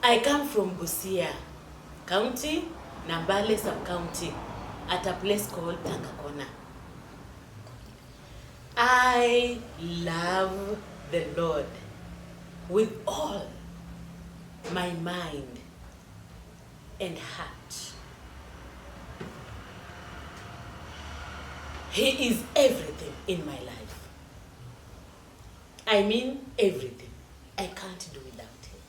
I come from Busia County, Nambale Sub-County, at a place called Tangakona. I love the Lord with all my mind and heart. He is everything in my life. I mean everything. I can't do without him.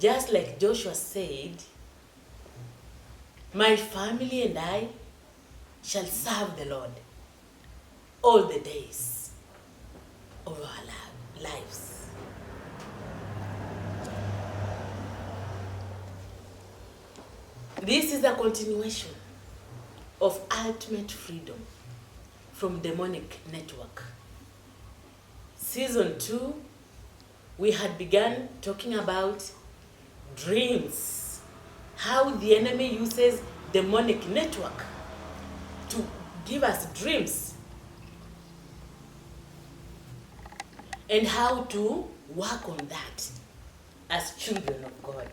Just like Joshua said, my family and I shall serve the Lord all the days of our lives. This is a continuation of Ultimate Freedom from Demonic Network. Season 2, we had begun talking about dreams, how the enemy uses demonic network to give us dreams, and how to work on that as children of God.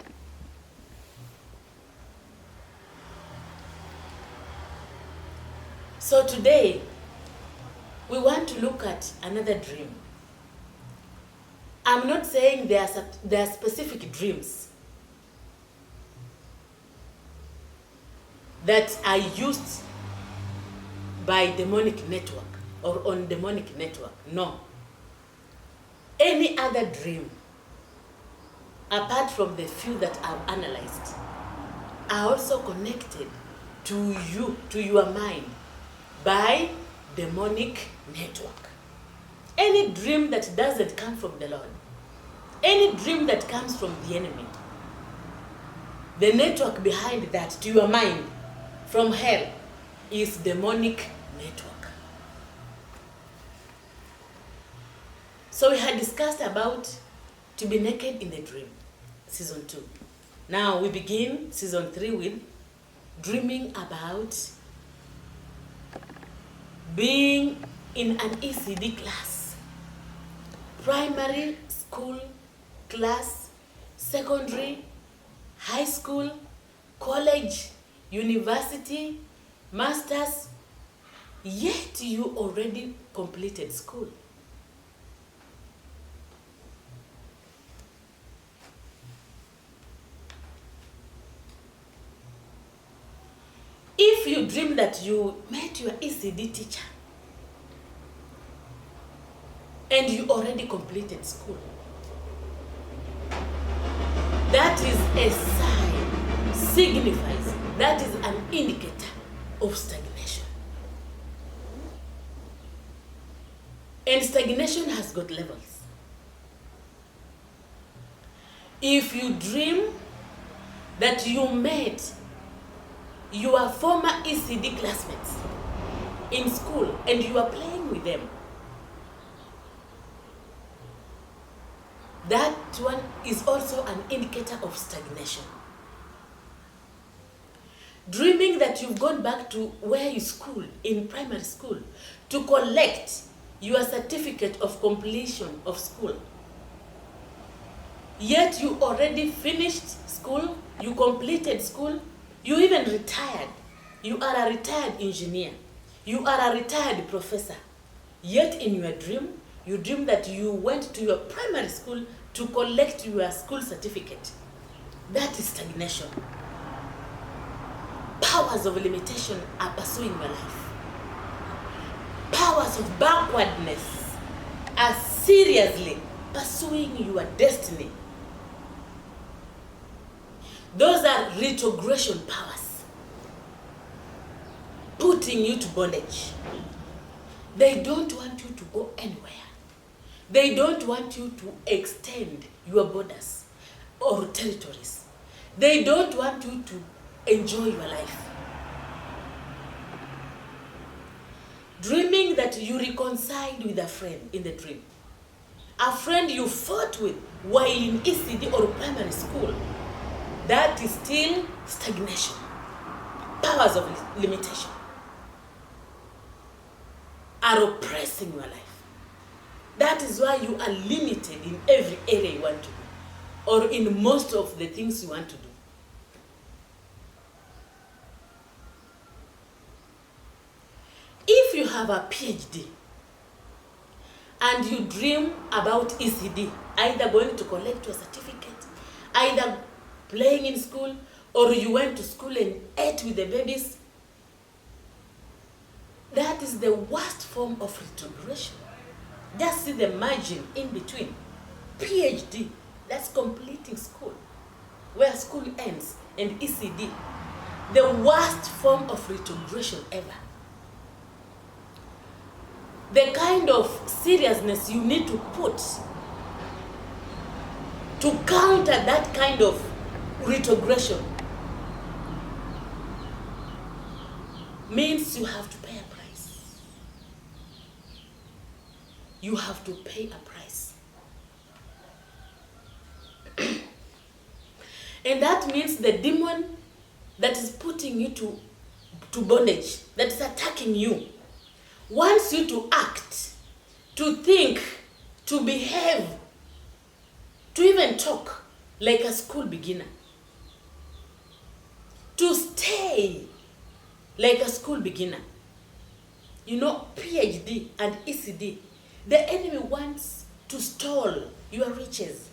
So today, we want to look at another dream. I'm not saying there are specific dreams that are used by demonic network or on demonic network. No. Any other dream, apart from the few that I've analyzed, are also connected to you, to your mind, by demonic network. Any dream that doesn't come from the Lord, any dream that comes from the enemy, the network behind that to your mind from hell is demonic network. So we had discussed about to be naked in the dream, season 2. Now we begin season 3 with dreaming about being in an ECD class, primary school class, secondary, high school, college, university, masters, yet you already completed school. If you dream that you met your ECD teacher and you already completed school, that is a sign, signifies, that is an indicator of stagnation. And stagnation has got levels. If you dream that you met your former ECD classmates in school and you are playing with them, that one is also an indicator of stagnation. Dreaming that you've gone back to where you schooled in primary school to collect your certificate of completion of school, yet you already finished school, you completed school, you even retired. You are a retired engineer. You are a retired professor. Yet in your dream, you dream that you went to your primary school to collect your school certificate. That is stagnation. Powers of limitation are pursuing your life. Powers of backwardness are seriously pursuing your destiny. Those are retrogression powers, putting you to bondage. They don't want you to go anywhere. They don't want you to extend your borders or territories. They don't want you to enjoy your life. Dreaming that you reconciled with a friend in the dream. A friend you fought with while in ECD or primary school. That is still stagnation. Powers of limitation are oppressing your life. That is why you are limited in every area you want to do, or in most of the things you want to do. If you have a PhD and you dream about ECD, either going to collect your certificate, either playing in school, or you went to school and ate with the babies, that is the worst form of retrogression. Just see the margin in between. PhD, that's completing school, where school ends, and ECD, the worst form of retrogression ever. The kind of seriousness you need to put to counter that kind of retrogression means you have to pay a price. You have to pay a price. And that means the demon that is putting you to bondage, that is attacking you, wants you to act, to think, to behave, to even talk like a school beginner, to stay like a school beginner. You know, PhD and ECD, the enemy wants to stall your riches,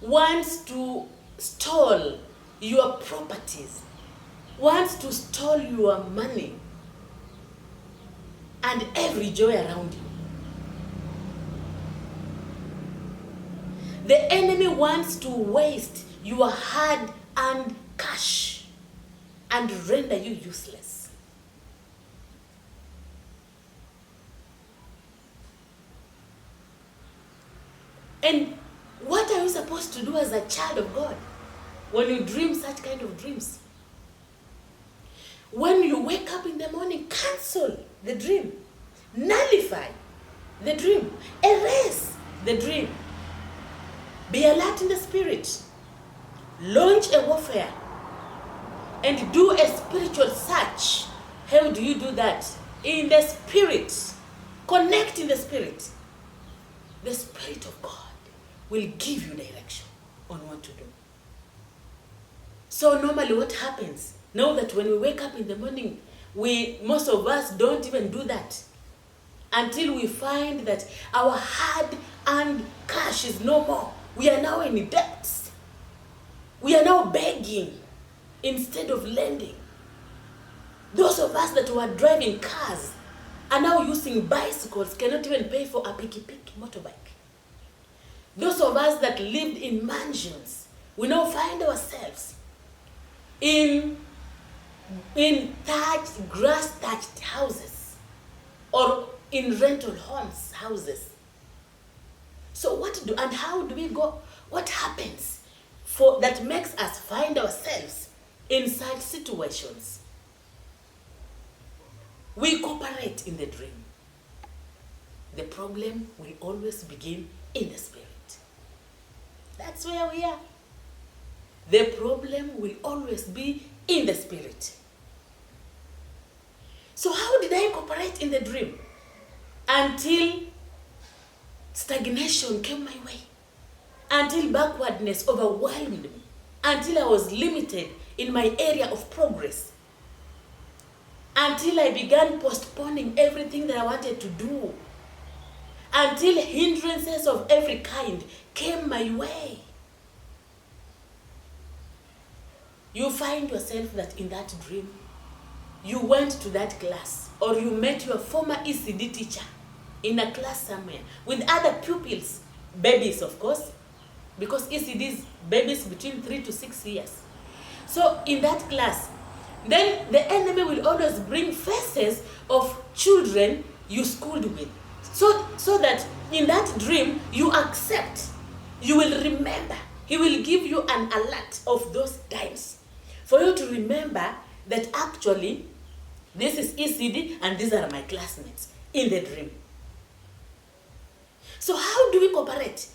wants to stall your properties, wants to stall your money, and every joy around you. The enemy wants to waste your hard-earned cash and render you useless. And what are you supposed to do as a child of God when you dream such kind of dreams? When you wake up in the morning, cancel the dream, nullify the dream, erase the dream. Be alert in the spirit. Launch a warfare and do a spiritual search. How do you do that? In the spirit. Connect in the spirit. The Spirit of God will give you direction on what to do. So normally what happens, now that when we wake up in the morning, most of us don't even do that until we find that our hard-earned cash is no more. We are now in debts. We are now begging instead of lending. Those of us that were driving cars are now using bicycles, cannot even pay for a piki-piki motorbike. Those of us that lived in mansions, we now find ourselves in grass-thatched houses or in rental houses. So what do and how do we go? What happens that makes us find ourselves in such situations? We cooperate in the dream. The problem will always begin in the spirit. That's where we are. The problem will always be in the spirit. So how did I cooperate in the dream? Until stagnation came my way. Until backwardness overwhelmed me. Until I was limited in my area of progress. Until I began postponing everything that I wanted to do. Until hindrances of every kind came my way. You find yourself that in that dream, you went to that class, or you met your former ECD teacher in a class somewhere with other pupils, babies of course, because ECD is babies between 3 to 6 years. So in that class, then the enemy will always bring faces of children you schooled with. So that in that dream, you accept, you will remember. He will give you an alert of those times for you to remember that actually, this is ECD and these are my classmates in the dream. So how do we cooperate?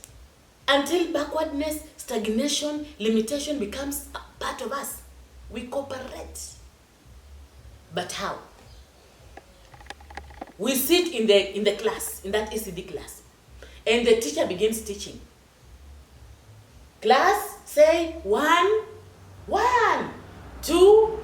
Until backwardness, stagnation, limitation becomes a part of us. We cooperate. But how? We sit in the class, in that ECD class, and the teacher begins teaching. Class, say 1, 1, 2,